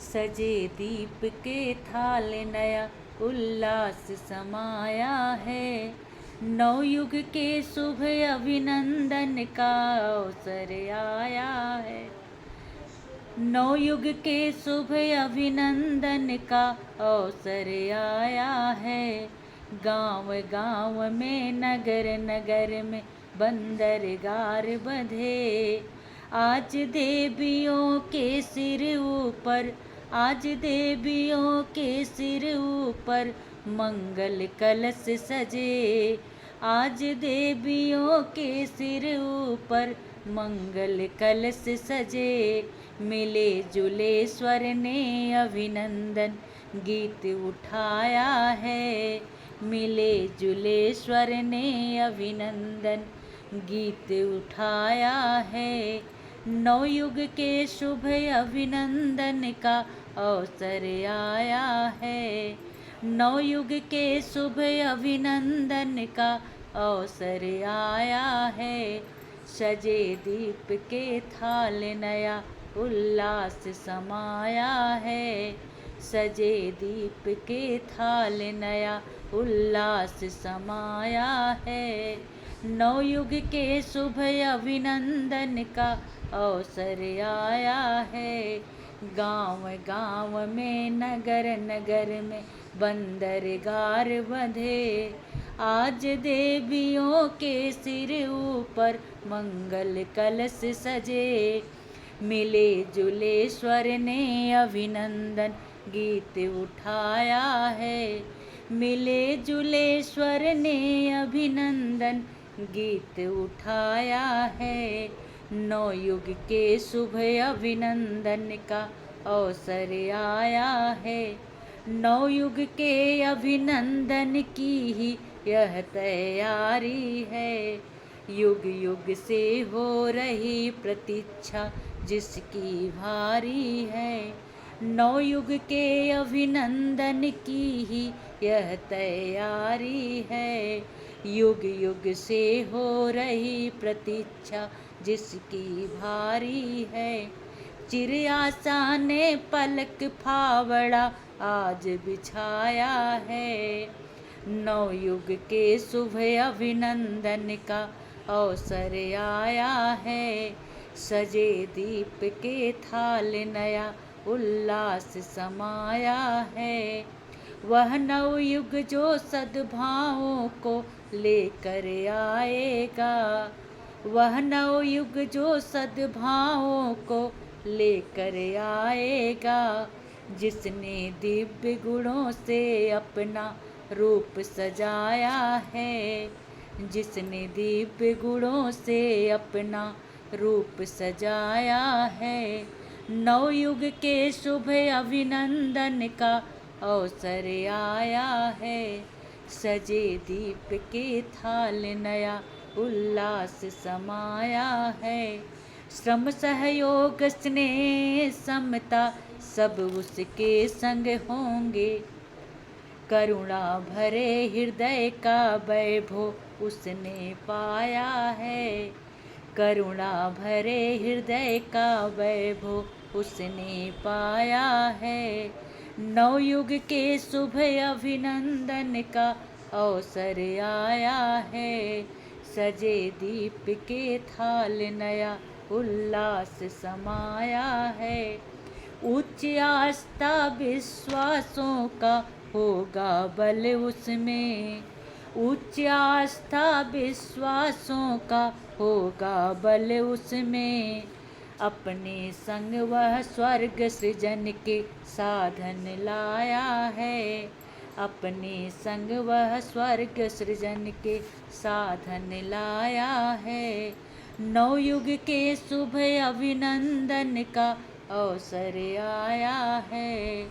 सजे दीप के थाल नया उल्लास समाया है। नवयुग के शुभ अभिनंदन का अवसर आया है। नवयुग के शुभ अभिनंदन का अवसर आया है। गांव गांव में नगर नगर में बंदरगार बंधे। आज देवियों के सिर ऊपर, आज देवियों के सिर ऊपर मंगल कलश सजे। आज देवियों के सिर ऊपर मंगल कलश सजे। मिले जुले स्वर ने अभिनंदन गीत उठाया है। मिले जुले स्वर ने अभिनंदन गीत उठाया है। नवयुग के शुभ अभिनंदन का अवसर आया है। नवयुग के शुभ अभिनंदन का अवसर आया है। सजे दीप के थाल नया उल्लास समाया है। सजे दीप के थाल नया उल्लास समाया है। नवयुग के शुभ अभिनंदन का अवसर आया है। गांव गांव में नगर नगर में बंदरगार बंधे। आज देवियों के सिर ऊपर मंगल कलश सजे। मिले जुले स्वर ने अभिनंदन गीत उठाया है। मिले जुले स्वर ने अभिनंदन गीत उठाया है। नवयुग के शुभ अभिनंदन का अवसर आया है। नवयुग के अभिनंदन की ही यह तैयारी है। युग युग से हो रही प्रतीक्षा जिसकी भारी है। नवयुग के अभिनंदन की ही यह तैयारी है। युग युग से हो रही प्रतीक्षा जिसकी भारी है। चिर आशा ने पलक फावड़ा आज बिछाया है। नवयुग के शुभ अभिनंदन का अवसर आया है। सजे दीप के थाल नया उल्लास समाया है। वह नवयुग जो सद्भावों को लेकर आएगा। वह नवयुग जो सद्भावों को लेकर आएगा। जिसने दिव्य गुणों से अपना रूप सजाया है। जिसने दिव्य गुणों से अपना रूप सजाया है। नवयुग के शुभ अभिनंदन का अवसर आया है। सजे दीप के थाल नया उल्लास समाया है। श्रम सहयोग स्नेह समता सब उसके संग होंगे। करुणा भरे हृदय का वैभव उसने पाया है। करुणा भरे हृदय का वैभव उसने पाया है। नवयुग के शुभ अभिनंदन का अवसर आया है। सजे दीप के थाल नया उल्लास समाया है। उच्च आस्था विश्वासों का होगा बल उसमें। उच्च आस्था विश्वासों का होगा बल उसमें। अपने संग वह स्वर्ग सृजन के साधन लाया है। अपने संग वह स्वर्ग सृजन के साधन लाया है। नवयुग के शुभ अभिनंदन का अवसर आया है।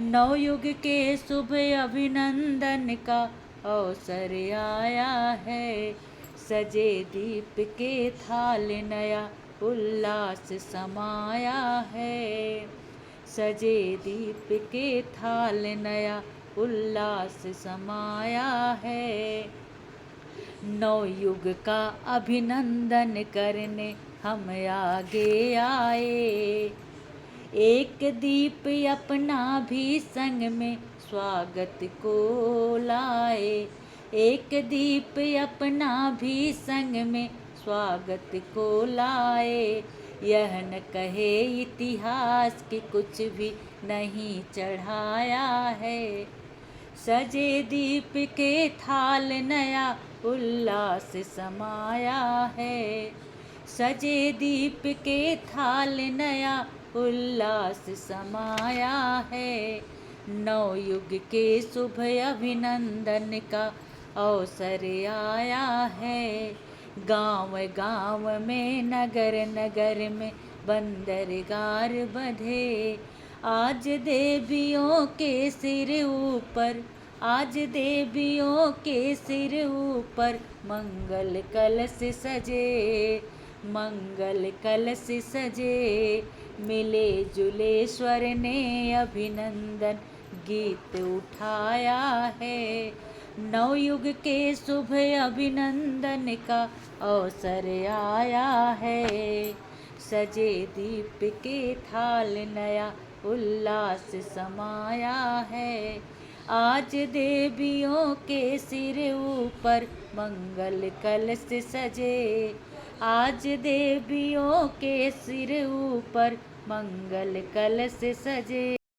नवयुग के शुभ अभिनंदन का अवसर आया है। सजे दीप के थाल नया उल्लास समाया है। सजे दीप के थाल नया उल्लास समाया है। नवयुग का अभिनंदन करने हम आगे आए। एक दीप अपना भी संग में स्वागत को लाए। एक दीप अपना भी संग में स्वागत को लाए। यह न कहे इतिहास कि कुछ भी नहीं चढ़ाया है। सजे दीप के थाल नया उल्लास समाया है। सजे दीप के थाल नया उल्लास समाया है। नवयुग के शुभ अभिनंदन का अवसर आया है। गांव गांव में नगर नगर में बंदरगार बंधे। आज देवियों के सिर ऊपर, आज देवियों के सिर ऊपर मंगल कलश सजे। मंगल कलश सजे। मिले जुले स्वर ने अभिनंदन गीत उठाया है। नवयुग के शुभ अभिनंदन का अवसर आया है। सजे दीप के थाल नया उल्लास समाया है। आज देवियों के सिर ऊपर मंगल कलश सजे। आज देवियों के सिर ऊपर मंगल कलश सजे।